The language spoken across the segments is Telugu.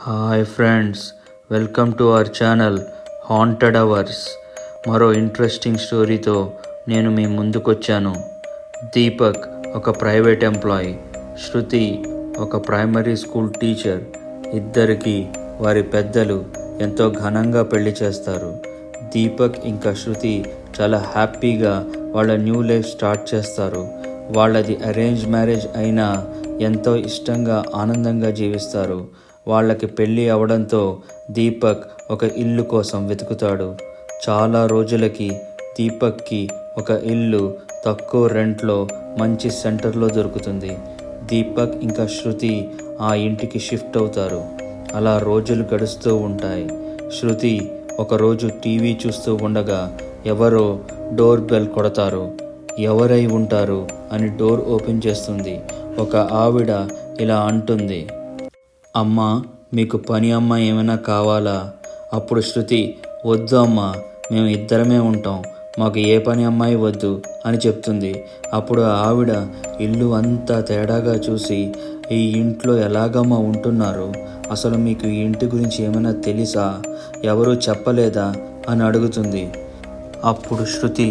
Hi friends, welcome to our channel haunted hours. మరో ఇంట్రెస్టింగ్ స్టోరీతో నేను మీ ముందుకొచ్చాను. దీపక్ ఒక ప్రైవేట్ ఎంప్లాయీ, శృతి ఒక ప్రైమరీ స్కూల్ టీచర్. ఇద్దరికి వారి పెద్దలు ఎంతో ఘనంగా పెళ్లి చేస్తారు. దీపక్ ఇంకా శృతి చాలా హ్యాపీగా వాళ్ళ న్యూ లైఫ్ స్టార్ట్ చేస్తారు. వాళ్ళది అరేంజ్ మ్యారేజ్ అయినా ఎంతో ఇష్టంగా ఆనందంగా జీవిస్తారు. వాళ్ళకి పెళ్ళి అవడంతో దీపక్ ఒక ఇల్లు కోసం వెతుకుతాడు. చాలా రోజులకి దీపక్కి ఒక ఇల్లు తక్కువ రెంట్లో మంచి సెంటర్లో దొరుకుతుంది. దీపక్ ఇంకా శృతి ఆ ఇంటికి షిఫ్ట్ అవుతారు. అలా రోజులు గడుస్తూ ఉంటాయి. శృతి ఒకరోజు టీవీ చూస్తూ ఉండగా ఎవరో డోర్ బెల్ కొడతారు. ఎవరై ఉంటారు అని డోర్ ఓపెన్ చేస్తుంది. ఒక ఆవిడ ఇలా అంటుంది, అమ్మా, మీకు పని అమ్మ ఏమైనా కావాలా? అప్పుడు శృతి, వద్దు అమ్మా, మేము ఇద్దరమే ఉంటాం, మాకు ఏ పని అమ్మాయి వద్దు అని చెప్తుంది. అప్పుడు ఆవిడ ఇల్లు అంతా తేడాగా చూసి, ఈ ఇంట్లో ఎలాగమ్మా ఉంటున్నారు? అసలు మీకు ఈ ఇంటి గురించి ఏమైనా తెలుసా? ఎవరూ చెప్పలేదా అని అడుగుతుంది. అప్పుడు శృతి,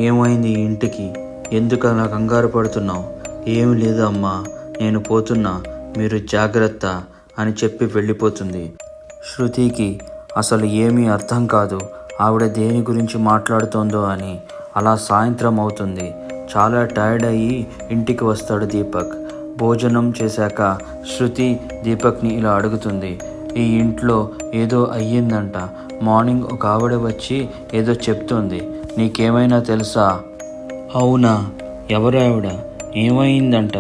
ఏమైంది ఈ ఇంటికి? ఎందుకు అలా కంగారు పడుతున్నావు? ఏమి లేదు అమ్మా, నేను పోతున్నా, మీరు జాగ్రత్త అని చెప్పి వెళ్ళిపోతుంది. శృతికి అసలు ఏమీ అర్థం కాదు, ఆవిడ దేని గురించి మాట్లాడుతోందో అని. అలా సాయంత్రం అవుతుంది. చాలా టైర్డ్ అయ్యి ఇంటికి వస్తాడు దీపక్. భోజనం చేశాక శృతి దీపక్ని ఇలా అడుగుతుంది, ఈ ఇంట్లో ఏదో అయ్యిందంట. మార్నింగ్ ఒక ఆవిడ వచ్చి ఏదో చెప్తోంది, నీకేమైనా తెలుసా? అవునా? ఎవరు ఆవిడ? ఏమైందంట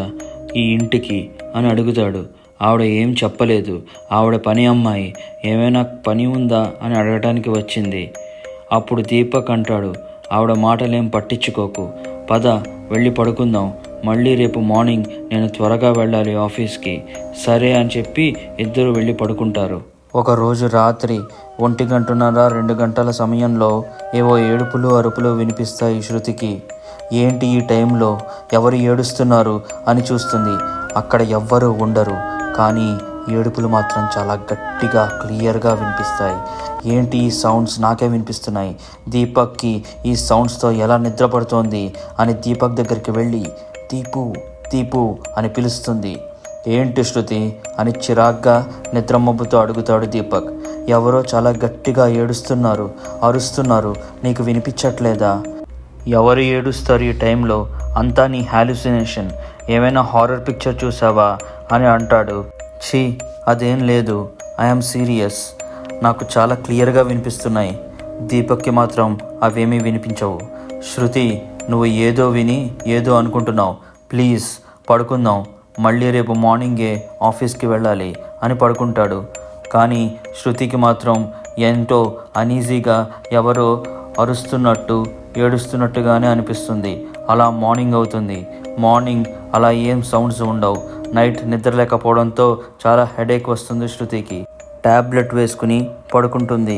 ఈ ఇంటికి అని అడుగుతాడు. ఆవిడ ఏం చెప్పలేదు, ఆవిడ పని అమ్మాయి, ఏమైనా పని ఉందా అని అడగటానికి వచ్చింది. అప్పుడు దీపక్ అంటాడు, ఆవిడ మాటలేం పట్టించుకోకు, పద వెళ్ళి పడుకుందాం, మళ్ళీ రేపు మార్నింగ్ నేను త్వరగా వెళ్ళాలి ఆఫీస్కి. సరే అని చెప్పి ఇద్దరు వెళ్ళి పడుకుంటారు. ఒకరోజు రాత్రి 1:30, 2 గంటల సమయంలో ఏవో ఏడుపులు అరుపులు వినిపిస్తాయి శృతికి. ఏంటి ఈ టైంలో ఎవరు ఏడుస్తున్నారు అని చూస్తుంది. అక్కడ ఎవ్వరూ ఉండరు, కానీ ఏడుపులు మాత్రం చాలా గట్టిగా క్లియర్గా వినిపిస్తాయి. ఏంటి ఈ సౌండ్స్ నాకే వినిపిస్తున్నాయి? దీపక్కి ఈ సౌండ్స్తో ఎలా నిద్రపడుతోంది అని దీపక్ దగ్గరికి వెళ్ళి, దీపు దీపు అని పిలుస్తుంది. ఏంటి శృతి అని చిరాగ్గా నిద్రమబ్బుతో అడుగుతాడు దీపక్. ఎవరో చాలా గట్టిగా ఏడుస్తున్నారు, అరుస్తున్నారు, నీకు వినిపించట్లేదా? ఎవరు ఏడుస్తారు ఈ టైంలో? అంతా నీ హాలుసినేషన్, ఏమైనా హారర్ పిక్చర్ చూసావా అని అంటాడు. ఛీ, అదేం లేదు, ఐఎమ్ సీరియస్, నాకు చాలా క్లియర్గా వినిపిస్తున్నాయి. దీపక్కి మాత్రం అవేమీ వినిపించవు. శృతి, నువ్వు ఏదో విని ఏదో అనుకుంటున్నావు, ప్లీజ్ పడుకుందాం, మళ్ళీ రేపు మార్నింగే ఆఫీస్కి వెళ్ళాలి అని పడుకుంటాడు. కానీ శృతికి మాత్రం ఎంతో అనీజీగా ఎవరో అరుస్తున్నట్టు ఏడుస్తున్నట్టుగానే అనిపిస్తుంది. అలా మార్నింగ్ అవుతుంది. మార్నింగ్ అలా ఏం సౌండ్స్ ఉండవు. నైట్ నిద్రలేకపోవడంతో చాలా హెడేక్ వస్తుంది శృతికి. ట్యాబ్లెట్ వేసుకుని పడుకుంటుంది.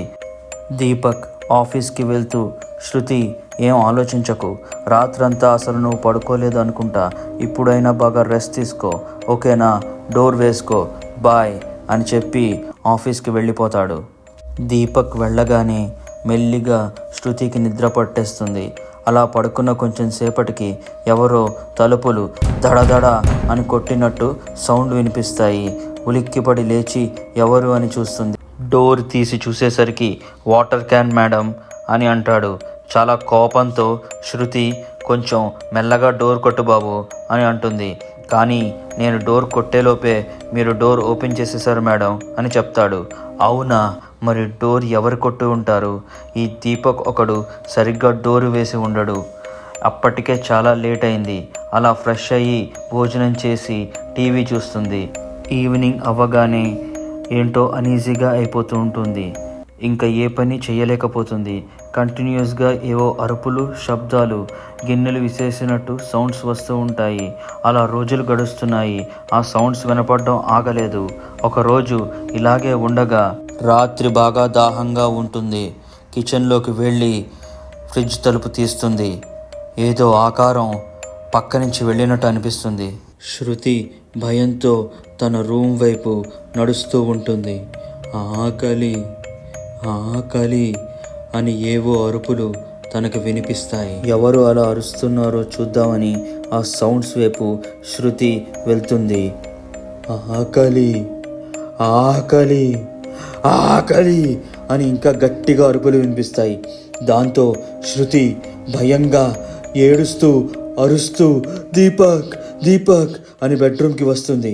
దీపక్ ఆఫీస్కి వెళ్తూ, శృతి ఏం ఆలోచించకు, రాత్రంతా అసలు నువ్వు పడుకోలేదు అనుకుంటా, ఇప్పుడైనా బాగా రెస్ట్ తీసుకో, ఓకేనా? డోర్ వేసుకో, బాయ్ అని చెప్పి ఆఫీస్కి వెళ్ళిపోతాడు. దీపక్ వెళ్ళగానే మెల్లిగా శృతికి నిద్ర పట్టేస్తుంది. అలా పడుకున్న కొంచెం సేపటికి ఎవరో తలుపులు దడదడ అని కొట్టినట్టు సౌండ్ వినిపిస్తాయి. ఉలిక్కిపడి లేచి ఎవరు అని చూస్తుంది. డోర్ తీసి చూసేసరికి వాటర్ క్యాన్ మేడం అని అంటాడు. చాలా కోపంతో శృతి, కొంచెం మెల్లగా డోర్ కొట్టు బాబు అని అంటుంది. కానీ నేను డోర్ కొట్టేలోపే మీరు డోర్ ఓపెన్ చేసేసారు మేడం అని చెప్తాడు. అవునా? మరి డోర్ ఎవరు కొట్టి ఉంటారు? ఈ దీపక్ ఒకడు సరిగ్గా డోరు వేసి ఉండడు. అప్పటికే చాలా లేట్ అయింది. అలా ఫ్రెష్ అయ్యి భోజనం చేసి టీవీ చూస్తుంది. ఈవినింగ్ అవ్వగానే ఏంటో అనీజీగా అయిపోతూ ఉంటుంది. ఇంకా ఏ పని చేయలేకపోతుంది. కంటిన్యూస్గా ఏవో అరుపులు, శబ్దాలు, గిన్నెలు విసేసినట్టు సౌండ్స్ వస్తూ ఉంటాయి. అలా రోజులు గడుస్తున్నాయి. ఆ సౌండ్స్ వినపడడం ఆగలేదు. ఒకరోజు ఇలాగే ఉండగా రాత్రి బాగా దాహంగా ఉంటుంది. కిచెన్లోకి వెళ్ళి ఫ్రిడ్జ్ తలుపు తీస్తుంది. ఏదో ఆకారం పక్క నుంచి వెళ్ళినట్టు అనిపిస్తుంది. శృతి భయంతో తన రూమ్ వైపు నడుస్తూ ఉంటుంది. ఆకలి ఆకలి అని ఏవో అరుపులు తనకు వినిపిస్తాయి. ఎవరు అలా అరుస్తున్నారో చూద్దామని ఆ సౌండ్స్ వైపు శృతి వెళ్తుంది. ఆకలి ఆకలి ఆకలి అని ఇంకా గట్టిగా అరుపులు వినిపిస్తాయి. దాంతో శృతి భయంగా ఏడుస్తూ అరుస్తూ దీపక్ దీపక్ అని బెడ్రూమ్కి వస్తుంది.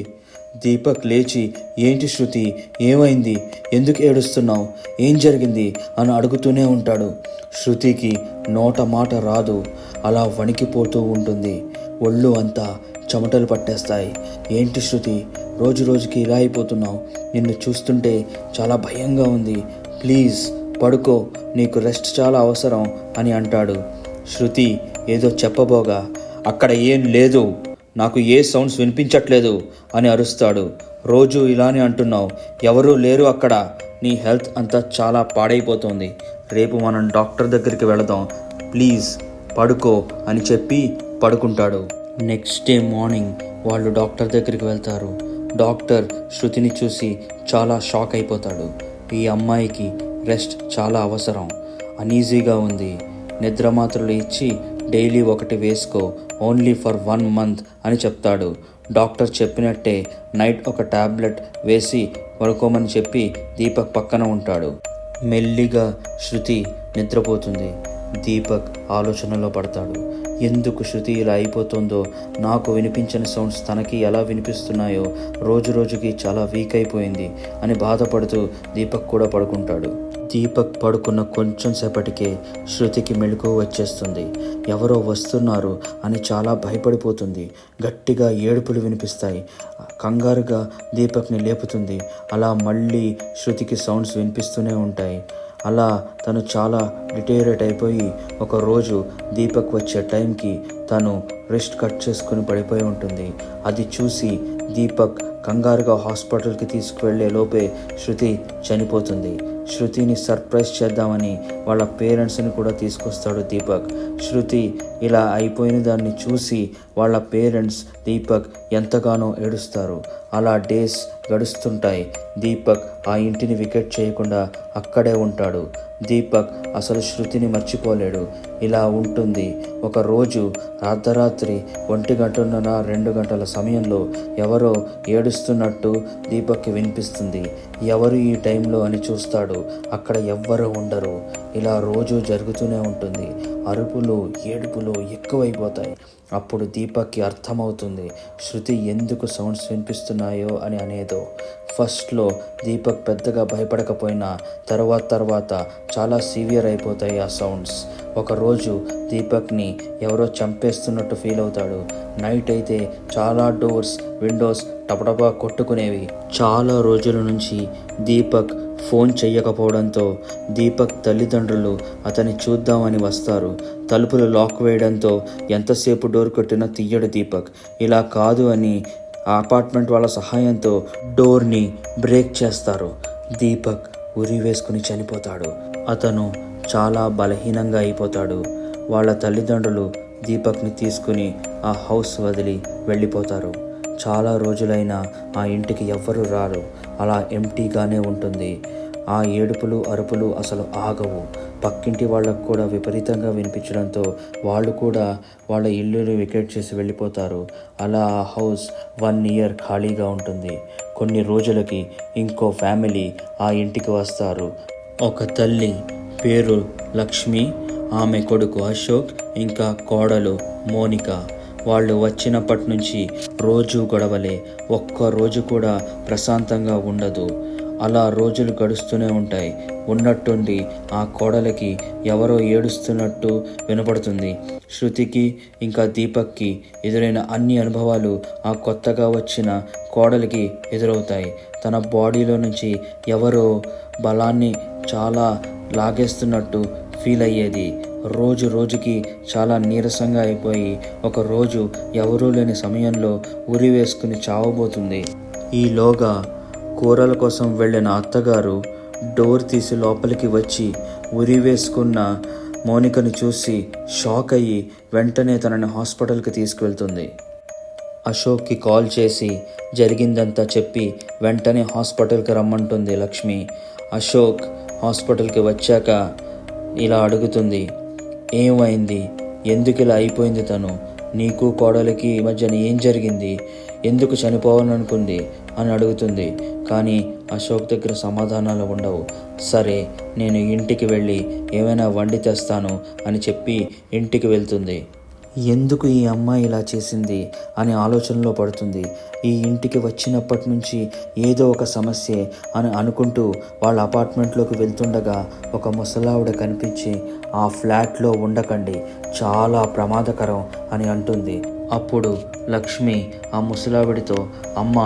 దీపక్ లేచి, ఏంటి శృతి, ఏమైంది, ఎందుకు ఏడుస్తున్నావు, ఏం జరిగింది అని అడుగుతూనే ఉంటాడు. శృతికి నోట మాట రాదు, అలా వణికిపోతూ ఉంటుంది. ఒళ్ళు అంతా చెమటలు పట్టేస్తాయి. ఏంటి శృతి, రోజు రోజుకి ఇలా అయిపోతున్నావు, నిన్ను చూస్తుంటే చాలా భయంగా ఉంది, ప్లీజ్ పడుకో, నీకు రెస్ట్ చాలా అవసరం అని అంటాడు. శృతి ఏదో చెప్పబోగా, అక్కడ ఏం లేదు, నాకు ఏ సౌండ్స్ వినిపించట్లేదు అని అరుస్తాడు. రోజు ఇలానే అంటున్నావు, ఎవరూ లేరు అక్కడ, నీ హెల్త్ అంతా చాలా పాడైపోతుంది, రేపు మనం డాక్టర్ దగ్గరికి వెళదాం, ప్లీజ్ పడుకో అని చెప్పి పడుకుంటాడు. నెక్స్ట్ డే మార్నింగ్ వాళ్ళు డాక్టర్ దగ్గరికి వెళ్తారు. డాక్టర్ శృతిని చూసి చాలా షాక్ అయిపోతాడు. ఈ అమ్మాయికి రెస్ట్ చాలా అవసరం, అనీజీగా ఉంది, నిద్ర మాత్రలు ఇచ్చి డైలీ ఒకటి వేసుకో, ఓన్లీ ఫర్ 1 month అని చెప్తాడు. డాక్టర్ చెప్పినట్టే నైట్ ఒక టాబ్లెట్ వేసి పడుకోమని చెప్పి దీపక్ పక్కన ఉంటాడు. మెల్లిగా శృతి నిద్రపోతుంది. దీపక్ ఆలోచనలో పడతాడు. ఎందుకు శృతి ఇలా అయిపోతుందో, నాకు వినిపించిన సౌండ్స్ తనకి ఎలా వినిపిస్తున్నాయో, రోజు రోజుకి చాలా వీక్ అయిపోయింది అని బాధపడుతూ దీపక్ కూడా పడుకుంటాడు. దీపక్ పడుకున్న కొంచెం సేపటికే శృతికి మెలకువ వచ్చేస్తుంది. ఎవరో వస్తున్నారు అని చాలా భయపడిపోతుంది. గట్టిగా ఏడుపులు వినిపిస్తాయి. కంగారుగా దీపక్ని లేపుతుంది. అలా మళ్ళీ శృతికి సౌండ్స్ వినిపిస్తూనే ఉంటాయి. అలా తను చాలా డిటేరేట్ అయిపోయి ఒకరోజు దీపక్ వచ్చే టైంకి తను రిస్ట్ కట్ చేసుకుని పడిపోయి ఉంటుంది. అది చూసి దీపక్ కంగారుగా హాస్పిటల్కి తీసుకువెళ్లే లోపే శృతి చనిపోతుంది. శృతిని సర్ప్రైజ్ చేద్దామని వాళ్ళ పేరెంట్స్ని కూడా తీసుకొస్తాడు దీపక్. శృతి ఇలా అయిపోయిన దాన్ని చూసి వాళ్ళ పేరెంట్స్ దీపక్ ఎంతగానో ఏడుస్తారు. అలా డేస్ గడుస్తుంటాయి. దీపక్ ఆ ఇంటిని వికెట్ చేయకుండా అక్కడే ఉంటాడు. దీపక్ అసలు శృతిని మర్చిపోలేడు. ఇలా ఉంటుంది. ఒకరోజు అర్ధరాత్రి 1:30, 2 గంటల సమయంలో ఎవరో ఏడుస్తున్నట్టు దీపక్కి వినిపిస్తుంది. ఎవరు ఈ టైంలో అని చూస్తాడు. అక్కడ ఎవ్వరూ ఉండరు. ఇలా రోజు జరుగుతూనే ఉంటుంది. అరుపులు ఏడుపులు ఎక్కువైపోతాయి. అప్పుడు దీపక్కి అర్థమవుతుంది శృతి ఎందుకు సౌండ్స్ వినిపిస్తున్నాయో అని అనేదో. ఫస్ట్లో దీపక్ పెద్దగా భయపడకపోయినా తర్వాత చాలా సివియర్ అయిపోతాయి ఆ సౌండ్స్. ఒకరోజు దీపక్ని ఎవరో చంపేస్తున్నట్టు ఫీల్ అవుతాడు. నైట్ అయితే చాలా డోర్స్ విండోస్ టపటపా కొట్టుకునేవి. చాలా రోజుల నుంచి దీపక్ ఫోన్ చెయ్యకపోవడంతో దీపక్ తల్లిదండ్రులు అతన్ని చూద్దామని వస్తారు. తలుపులు లాక్ వేయడంతో ఎంతసేపు డోర్ కొట్టినా తీయడు దీపక్. ఇలా కాదు అని ఆ అపార్ట్మెంట్ వాళ్ళ సహాయంతో డోర్ని బ్రేక్ చేస్తారు. దీపక్ ఉరి వేసుకుని చనిపోతాడు. అతను చాలా బలహీనంగా అయిపోతాడు. వాళ్ళ తల్లిదండ్రులు దీపక్ని తీసుకుని ఆ హౌస్ వదిలి వెళ్ళిపోతారు. చాలా రోజులైనా ఆ ఇంటికి ఎవ్వరూ రారు. అలా ఎంటీగానే ఉంటుంది. ఆ ఏడుపులు అరుపులు అసలు ఆగవు. పక్కింటి వాళ్ళకు కూడా విపరీతంగా వినిపించడంతో వాళ్ళు కూడా వాళ్ళ ఇల్లుని వికెట్ చేసి వెళ్ళిపోతారు. అలా ఆ హౌస్ 1 year ఖాళీగా ఉంటుంది. కొన్ని రోజులకి ఇంకో ఫ్యామిలీ ఆ ఇంటికి వస్తారు. ఒక తల్లి పేరు లక్ష్మి, ఆమె కొడుకు అశోక్, ఇంకా కోడలు మోనిక. వాళ్ళు వచ్చినప్పటి నుంచి రోజు గొడవలే. ఒక్క రోజు కూడా ప్రశాంతంగా ఉండదు. అలా రోజులు గడుస్తూనే ఉంటాయి. ఉన్నట్టుండి ఆ కోడలికి ఎవరో ఏడుస్తున్నట్టు వినపడుతుంది. శృతికి ఇంకా దీపక్కి ఎదురైన అన్ని అనుభవాలు ఆ కొత్తగా వచ్చిన కోడలికి ఎదురవుతాయి. తన బాడీలో నుంచి ఎవరో బలాన్ని చాలా లాగేస్తున్నట్టు ఫీల్ అయ్యేది. రోజు రోజుకి చాలా నీరసంగా అయిపోయి ఒకరోజు ఎవరూ లేని సమయంలో ఉరి వేసుకుని చావబోతుంది. ఈలోగా కూరల కోసం వెళ్ళిన అత్తగారు డోర్ తీసి లోపలికి వచ్చి ఉరి వేసుకున్న మోనికను చూసి షాక్ అయ్యి వెంటనే తనని హాస్పిటల్కి తీసుకువెళ్తుంది. అశోక్కి కాల్ చేసి జరిగిందంతా చెప్పి వెంటనే హాస్పిటల్కి రమ్మంటుంది లక్ష్మి. అశోక్ హాస్పిటల్కి వచ్చాక ఇలా అడుగుతుంది, ఏమైంది, ఎందుకు ఇలా అయిపోయింది, తను నీకు కోడలికి మధ్యన ఏం జరిగింది, ఎందుకు చనిపోవాలనుకుంది అని అడుగుతుంది. కానీ అశోక్ దగ్గర సమాధానాలు ఉండవు. సరే, నేను ఇంటికి వెళ్ళి ఏమైనా వండి తెస్తాను అని చెప్పి ఇంటికి వెళ్తుంది. ఎందుకు ఈ అమ్మాయి ఇలా చేసింది అని ఆలోచనలో పడుతుంది. ఈ ఇంటికి వచ్చినప్పటి నుంచి ఏదో ఒక సమస్య అని అనుకుంటూ వాళ్ళ అపార్ట్మెంట్లోకి వెళ్తుండగా ఒక ముసలావిడ కనిపించి, ఆ ఫ్లాట్లో ఉండకండి, చాలా ప్రమాదకరం అని అంటుంది. అప్పుడు లక్ష్మి ఆ ముసలావిడితో, అమ్మ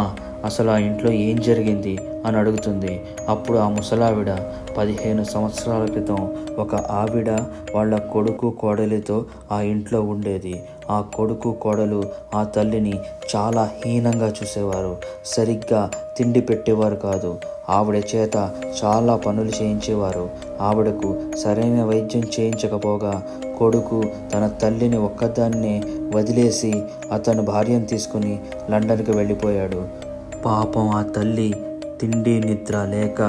అసలు ఆ ఇంట్లో ఏం జరిగింది అని అడుగుతుంది. అప్పుడు ఆ ముసలావిడ 15 సంవత్సరాల క్రితం ఒక ఆవిడ వాళ్ళ కొడుకు కోడలితో ఆ ఇంట్లో ఉండేది. ఆ కొడుకు కోడలు ఆ తల్లిని చాలా హీనంగా చూసేవారు. సరిగ్గా తిండి పెట్టేవారు కాదు. ఆవిడ చేత చాలా పనులు చేయించేవారు. ఆవిడకు సరైన వైద్యం చేయించకపోగా కొడుకు తన తల్లిని ఒక్కదాన్నే వదిలేసి అతను భార్యను తీసుకుని లండన్కి వెళ్ళిపోయాడు. పాపం ఆ తల్లి తిండి నిద్ర లేక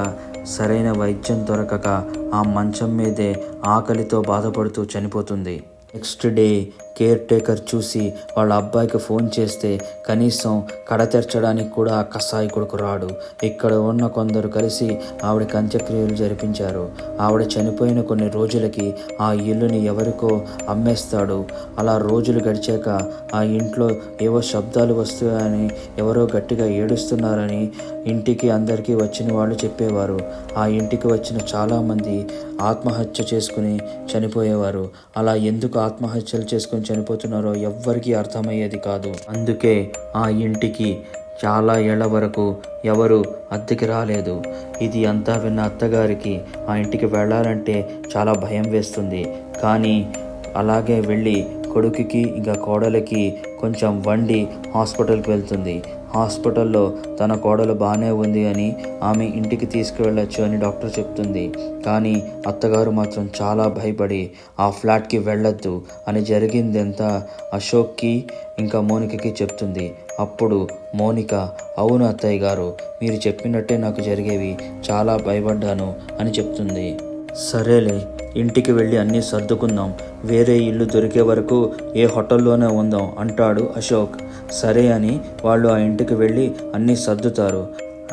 సరైన వైద్యం దొరకక ఆ మంచం మీదే ఆకలితో బాధపడుతూ చనిపోతుంది. నెక్స్ట్ డే కేర్ టేకర్ చూసి వాళ్ళ అబ్బాయికి ఫోన్ చేస్తే కనీసం కడ తెరచడానికి కూడా ఆ కసాయికుడుకు రాడు. ఇక్కడ ఉన్న కొందరు కలిసి ఆవిడకి అంత్యక్రియలు జరిపించారు. ఆవిడ చనిపోయిన కొన్ని రోజులకి ఆ ఇల్లుని ఎవరికో అమ్మేస్తాడు. అలా రోజులు గడిచాక ఆ ఇంట్లో ఏవో శబ్దాలు వస్తాయని, ఎవరో గట్టిగా ఏడుస్తున్నారని ఇంటికి అందరికీ వచ్చిన వాళ్ళు చెప్పేవారు. ఆ ఇంటికి వచ్చిన చాలామంది ఆత్మహత్య చేసుకుని చనిపోయేవారు. అలా ఎందుకు ఆత్మహత్యలు చేసుకుని చనిపోతున్నారో ఎవ్వరికీ అర్థమయ్యేది కాదు. అందుకే ఆ ఇంటికి చాలా ఏళ్ల వరకు ఎవరు అద్దెకి రాలేదు. ఇది అంతా విన్న అత్తగారికి ఆ ఇంటికి వెళ్ళాలంటే చాలా భయం వేస్తుంది. కానీ అలాగే వెళ్ళి కొడుకుకి ఇంకా కోడలికి కొంచెం వండి హాస్పిటల్కి వెళ్తుంది. హాస్పిటల్లో తన కోడలు బాగానే ఉంది అని, ఆమె ఇంటికి తీసుకువెళ్ళొచ్చు అని డాక్టర్ చెప్తుంది. కానీ అత్తగారు మాత్రం చాలా భయపడి ఆ ఫ్లాట్కి వెళ్ళొద్దు అని జరిగిందంతా అశోక్కి ఇంకా మోనికకి చెప్తుంది. అప్పుడు మోనిక, అవును అత్తయ్య గారు, మీరు చెప్పినట్టే నాకు జరిగేవి, చాలా భయపడ్డాను అని చెప్తుంది. సరేలే, ఇంటికి వెళ్ళి అన్నీ సర్దుకుందాం, వేరే ఇల్లు దొరికే వరకు ఏ హోటల్లోనే ఉందాం అంటాడు అశోక్. సరే అని వాళ్ళు ఆ ఇంటికి వెళ్ళి అన్నీ సర్దుతారు.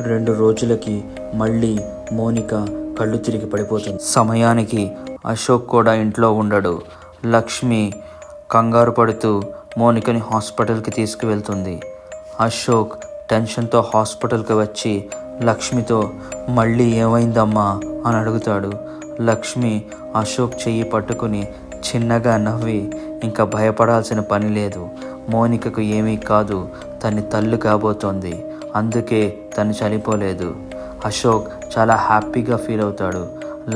2 రోజులకి మళ్ళీ మోనిక కళ్ళు తిరిగి పడిపోతుంది. సమయానికి అశోక్ కూడా ఇంట్లో ఉండడు. లక్ష్మి కంగారు పడుతూ మోనికని హాస్పిటల్కి తీసుకువెళ్తుంది. అశోక్ టెన్షన్తో హాస్పిటల్కి వచ్చి లక్ష్మితో, మళ్ళీ ఏమైందమ్మా అని అడుగుతాడు. లక్ష్మి అశోక్ చెయ్యి పట్టుకుని చిన్నగా నవ్వి, ఇంకా భయపడాల్సిన పని లేదు, మోనికకు ఏమీ కాదు, తన తల్లి కాబోతోంది, అందుకే తను చనిపోలేదు. అశోక్ చాలా హ్యాపీగా ఫీల్ అవుతాడు.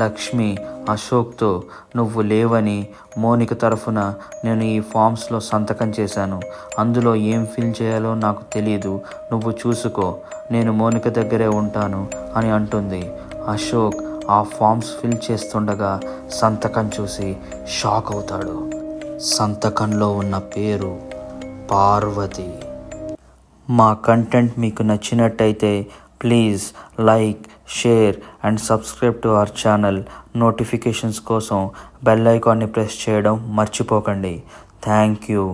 లక్ష్మి అశోక్తో, నువ్వు లేవని మోనిక తరఫున నేను ఈ ఫామ్స్లో సంతకం చేశాను, అందులో ఏం ఫిల్ చేయాలో నాకు తెలియదు, నువ్వు చూసుకో, నేను మోనిక దగ్గరే ఉంటాను అని అంటుంది. అశోక్ ఆ ఫామ్స్ ఫిల్ చేస్తుండగా సంతకం చూసి షాక్ అవుతాడు. సంతకంలో ఉన్న పేరు పార్వతి. మా కంటెంట్ మీకు నచ్చినట్టయితే please like, share and subscribe to our channel. Notifications కోసం బెల్ ఐకాన్ని ప్రెస్ చేయడం మర్చిపోకండి. Thank you.